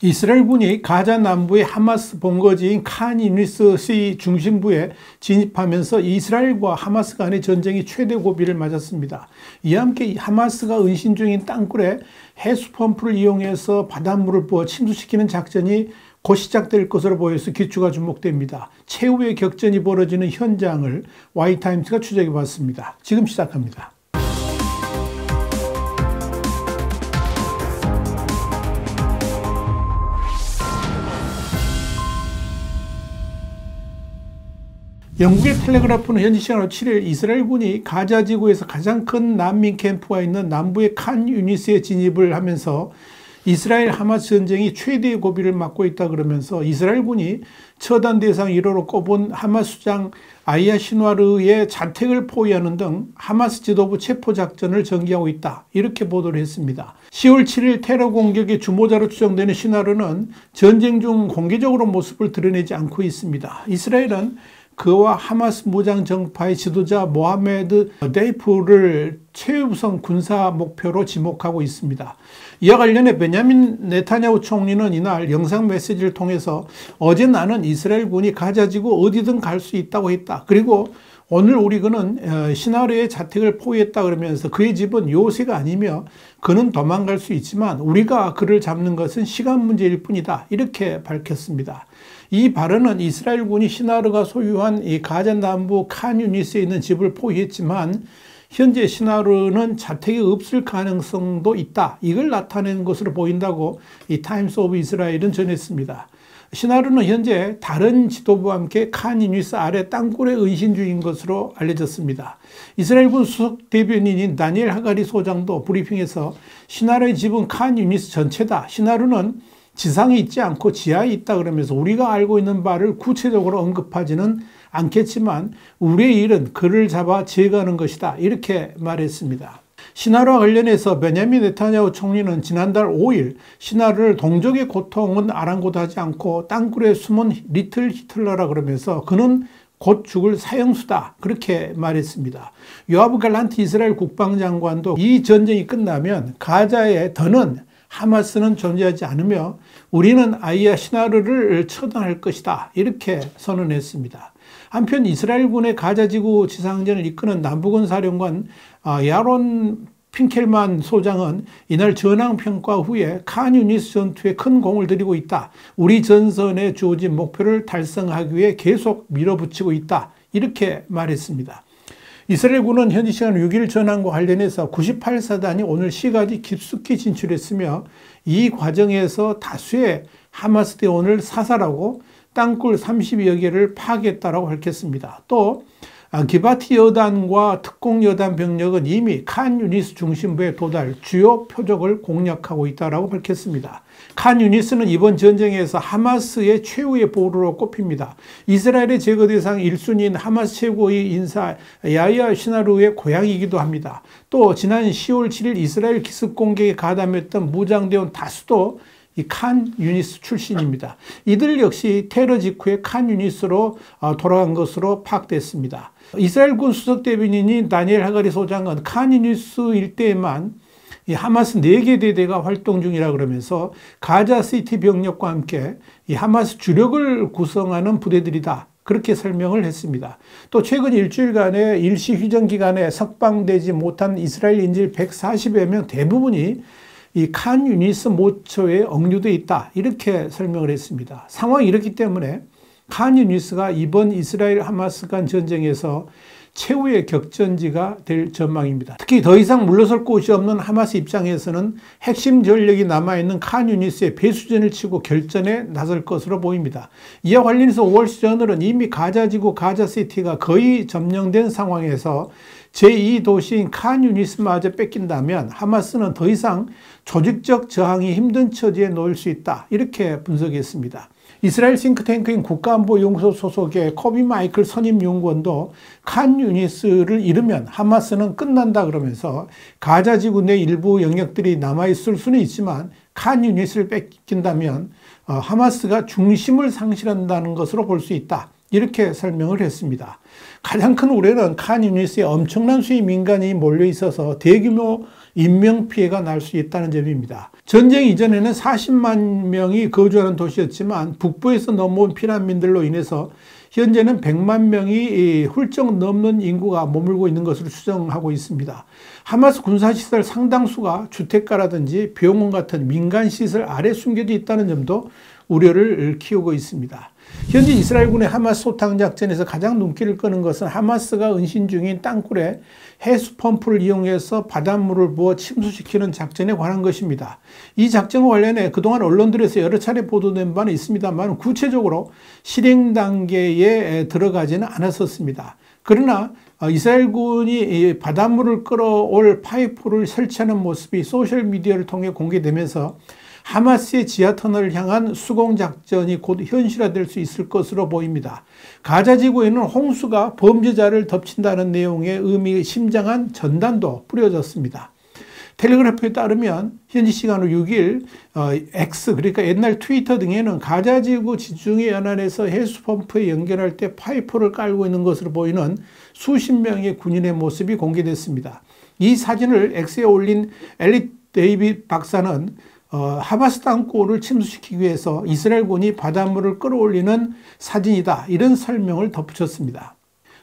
이스라엘군이 가자 남부의 하마스 본거지인 칸 유니스 중심부에 진입하면서 이스라엘과 하마스 간의 전쟁이 최대 고비를 맞았습니다. 이와 함께 하마스가 은신 중인 땅굴에 해수 펌프를 이용해서 바닷물을 부어 침수시키는 작전이 곧 시작될 것으로 보여서 기추가 주목됩니다. 최후의 격전이 벌어지는 현장을 와이타임스가 추적해 봤습니다. 지금 시작합니다. 영국의 텔레그라프는 현지 시간으로 7일 이스라엘군이 가자 지구에서 가장 큰 난민 캠프가 있는 남부의 칸 유니스에 진입을 하면서 이스라엘 하마스 전쟁이 최대의 고비를 맞고 있다 그러면서 이스라엘군이 처단 대상 1호로 꼽은 하마스 수장 아이야 시나르의 자택을 포위하는 등 하마스 지도부 체포 작전을 전개하고 있다. 이렇게 보도를 했습니다. 10월 7일 테러 공격의 주모자로 추정되는 시나르는 전쟁 중 공개적으로 모습을 드러내지 않고 있습니다. 이스라엘은 그와 하마스 무장 정파의 지도자 모하메드 데이프를 최우선 군사 목표로 지목하고 있습니다. 이와 관련해 베냐민 네타냐후 총리는 이날 영상 메시지를 통해서 어제 나는 이스라엘군이 가자지구 어디든 갈 수 있다고 했다. 그리고 오늘 우리는 시나르의 자택을 포위했다 그러면서 그의 집은 요새가 아니며 그는 도망갈 수 있지만 우리가 그를 잡는 것은 시간 문제일 뿐이다. 이렇게 밝혔습니다. 이 발언은 이스라엘군이 시나르가 소유한 이 가자 남부 칸 유니스에 있는 집을 포위했지만 현재 시나르는 자택이 없을 가능성도 있다. 이걸 나타내는 것으로 보인다고 이 타임스 오브 이스라엘은 전했습니다. 시나르는 현재 다른 지도부와 함께 칸 유니스 아래 땅굴에 은신 중인 것으로 알려졌습니다. 이스라엘군 수석 대변인인 다니엘 하가리 소장도 브리핑에서 시나르의 집은 칸 유니스 전체다. 시나르는 지상에 있지 않고 지하에 있다 그러면서 우리가 알고 있는 바를 구체적으로 언급하지는 않겠지만 우리의 일은 그를 잡아 제거하는 것이다. 이렇게 말했습니다. 시나르와 관련해서 베냐민 네타냐후 총리는 지난달 5일 시나르를 동족의 고통은 아랑곳하지 않고 땅굴에 숨은 리틀 히틀러라 그러면서 그는 곧 죽을 사형수다. 그렇게 말했습니다. 요아브 갈란트 이스라엘 국방장관도 이 전쟁이 끝나면 가자에 더는 하마스는 존재하지 않으며 우리는 아이야 시나르를 처단할 것이다. 이렇게 선언했습니다. 한편 이스라엘군의 가자지구 지상전을 이끄는 남부군 사령관 야론 핑켈만 소장은 이날 전황평가 후에 칸 유니스 전투에 큰 공을 들이고 있다. 우리 전선에 주어진 목표를 달성하기 위해 계속 밀어붙이고 있다. 이렇게 말했습니다. 이스라엘군은 현지 시간 6일 전황과 관련해서 98사단이 오늘 시가지 깊숙이 진출했으며 이 과정에서 다수의 하마스 대원을 사살하고 땅굴 30여 개를 파괴했다고 밝혔습니다. 또 기바티 여단과 특공 여단 병력은 이미 칸 유니스 중심부에 도달 주요 표적을 공략하고 있다고 밝혔습니다. 칸 유니스는 이번 전쟁에서 하마스의 최후의 보루로 꼽힙니다. 이스라엘의 제거 대상 1순위인 하마스 최고의 인사 야히야 시나르의 고향이기도 합니다. 또 지난 10월 7일 이스라엘 기습 공격에 가담했던 무장대원 다수도 이 칸 유니스 출신입니다. 이들 역시 테러 직후에 칸 유니스로 돌아간 것으로 파악됐습니다. 이스라엘군 수석 대변인인 다니엘 하가리 소장은 칸 유니스 일대에만 이 하마스 4개 대대가 활동 중이라 그러면서 가자 시티 병력과 함께 이 하마스 주력을 구성하는 부대들이다. 그렇게 설명을 했습니다. 또 최근 일주일간의 일시 휴전 기간에 석방되지 못한 이스라엘 인질 140여 명 대부분이 이 칸 유니스 모처에 억류되어 있다. 이렇게 설명을 했습니다. 상황이 이렇기 때문에 칸 유니스가 이번 이스라엘 하마스 간 전쟁에서 최후의 격전지가 될 전망입니다. 특히 더 이상 물러설 곳이 없는 하마스 입장에서는 핵심 전력이 남아있는 칸 유니스의 배수전을 치고 결전에 나설 것으로 보입니다. 이와 관련해서 월스저널은 이미 가자지구 가자시티가 거의 점령된 상황에서 제2도시인 칸 유니스마저 뺏긴다면 하마스는 더 이상 조직적 저항이 힘든 처지에 놓일 수 있다. 이렇게 분석했습니다. 이스라엘 싱크탱크인 국가안보연구소 소속의 코비 마이클 선임연구원도 칸 유니스를 잃으면 하마스는 끝난다 그러면서 가자지구 내 일부 영역들이 남아있을 수는 있지만 칸 유니스를 뺏긴다면 하마스가 중심을 상실한다는 것으로 볼 수 있다. 이렇게 설명을 했습니다. 가장 큰 우려는 칸 유니스에 엄청난 수의 민간이 몰려 있어서 대규모 인명피해가 날 수 있다는 점입니다. 전쟁 이전에는 40만 명이 거주하는 도시였지만 북부에서 넘어온 피난민들로 인해서 현재는 100만 명이 훌쩍 넘는 인구가 머물고 있는 것으로 추정하고 있습니다. 하마스 군사시설 상당수가 주택가라든지 병원 같은 민간시설 아래 숨겨져 있다는 점도 우려를 키우고 있습니다. 현재 이스라엘군의 하마스 소탕작전에서 가장 눈길을 끄는 것은 하마스가 은신 중인 땅굴에 해수펌프를 이용해서 바닷물을 부어 침수시키는 작전에 관한 것입니다. 이 작전과 관련해 그동안 언론들에서 여러 차례 보도된 바는 있습니다만 구체적으로 실행 단계에 들어가지는 않았었습니다. 그러나 이스라엘군이 바닷물을 끌어올 파이프를 설치하는 모습이 소셜미디어를 통해 공개되면서 하마스의 지하터널을 향한 수공작전이 곧 현실화될 수 있을 것으로 보입니다. 가자 지구에는 홍수가 범죄자를 덮친다는 내용의 의미 심장한 전단도 뿌려졌습니다. 텔레그래프에 따르면 현지 시간으로 6일 X 그러니까 옛날 트위터 등에는 가자 지구 지중해 연안에서 해수펌프에 연결할 때 파이프를 깔고 있는 것으로 보이는 수십 명의 군인의 모습이 공개됐습니다. 이 사진을 X에 올린 엘리 데이빗 박사는 하마스 땅굴을 침수시키기 위해서 이스라엘군이 바닷물을 끌어올리는 사진이다. 이런 설명을 덧붙였습니다.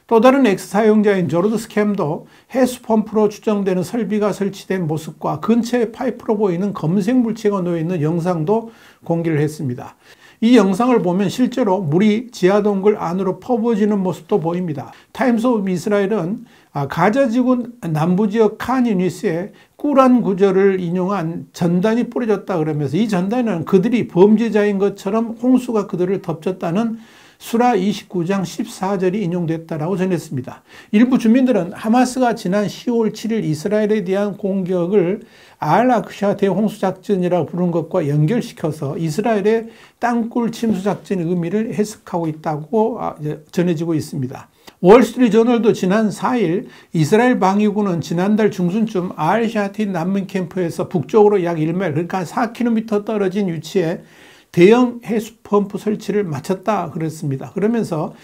또 다른 X 사용자인 조르드 스캠도 해수펌프로 추정되는 설비가 설치된 모습과 근처에 파이프로 보이는 검색 물체가 놓여있는 영상도 공개를 했습니다. 이 영상을 보면 실제로 물이 지하동굴 안으로 퍼부어지는 모습도 보입니다. 타임스 오브 이스라엘은 가자지구 남부지역 칸 유니스에 꾸란 구절을 인용한 전단이 뿌려졌다 그러면서 이 전단은 그들이 범죄자인 것처럼 홍수가 그들을 덮쳤다는 수라 29장 14절이 인용됐다라고 전했습니다. 일부 주민들은 하마스가 지난 10월 7일 이스라엘에 대한 공격을 알-아크샤 대홍수작전이라고 부른 것과 연결시켜서 이스라엘의 땅굴 침수작전의 의미를 해석하고 있다고 전해지고 있습니다. 월스트리트저널도 지난 4일 이스라엘 방위군은 지난달 중순쯤 알-샤티 난민 캠프에서 북쪽으로 약 1마일 그러니까 4km 떨어진 위치에 대형 해수펌프 설치를 마쳤다 그랬습니다. 그러면서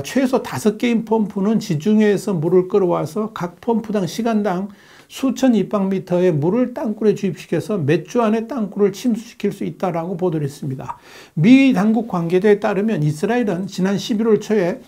최소 5개인 펌프는 지중해에서 물을 끌어와서 각 펌프당 시간당 수천 입방미터의 물을 땅굴에 주입시켜서 몇 주 안에 땅굴을 침수시킬 수 있다라고 보도를 했습니다. 미 당국 관계자에 따르면 이스라엘은 지난 11월 초에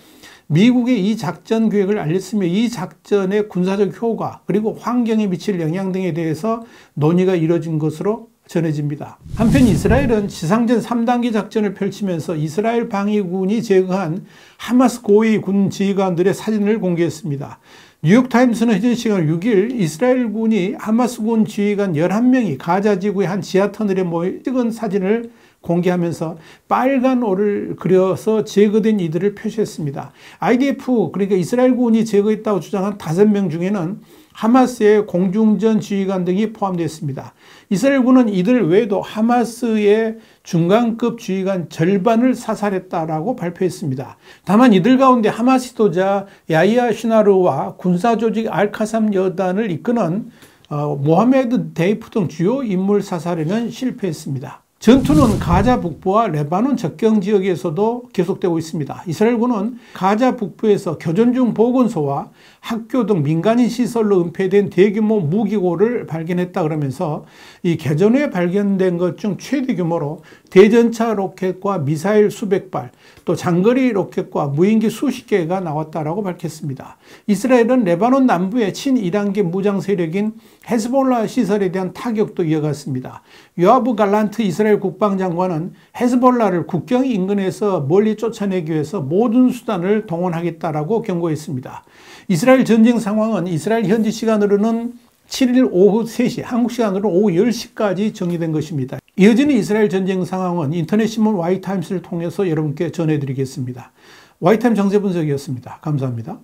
미국에 이 작전 계획을 알렸으며 이 작전의 군사적 효과 그리고 환경에 미칠 영향 등에 대해서 논의가 이뤄진 것으로 전해집니다. 한편 이스라엘은 지상전 3단계 작전을 펼치면서 이스라엘 방위군이 제거한 하마스 고위 군 지휘관들의 사진을 공개했습니다. 뉴욕타임스는 현지 시간 6일 이스라엘군이 하마스군 지휘관 11명이 가자지구의 한 지하터널에 모여 찍은 사진을 공개하면서 빨간 오를 그려서 제거된 이들을 표시했습니다. IDF 그러니까 이스라엘군이 제거했다고 주장한 5명 중에는 하마스의 공중전 지휘관 등이 포함되어 있습니다. 이스라엘군은 이들 외에도 하마스의 중간급 지휘관 절반을 사살했다라고 발표했습니다. 다만 이들 가운데 하마스 지도자 야히야 시나르와 군사조직 알카삼 여단을 이끄는 모하메드 데이프 등 주요 인물 사살에는 실패했습니다. 전투는 가자 북부와 레바논 접경 지역에서도 계속되고 있습니다. 이스라엘군은 가자 북부에서 교전 중 보건소와 학교 등 민간인 시설로 은폐된 대규모 무기고를 발견했다 그러면서 이 개전 후에 발견된 것 중 최대 규모로 대전차 로켓과 미사일 수백 발, 또 장거리 로켓과 무인기 수십 개가 나왔다라고 밝혔습니다. 이스라엘은 레바논 남부의 친이란계 무장 세력인 헤즈볼라 시설에 대한 타격도 이어갔습니다. 요아브 갈란트 이스라엘 국방장관은 헤즈볼라를 국경 인근에서 멀리 쫓아내기 위해서 모든 수단을 동원하겠다라고 경고했습니다. 이스라엘 전쟁 상황은 이스라엘 현지 시간으로는 7일 오후 3시, 한국 시간으로 오후 10시까지 정리된 것입니다. 이어지는 이스라엘 전쟁 상황은 인터넷 신문 Y타임스를 통해서 여러분께 전해드리겠습니다. Y타임 정세분석이었습니다. 감사합니다.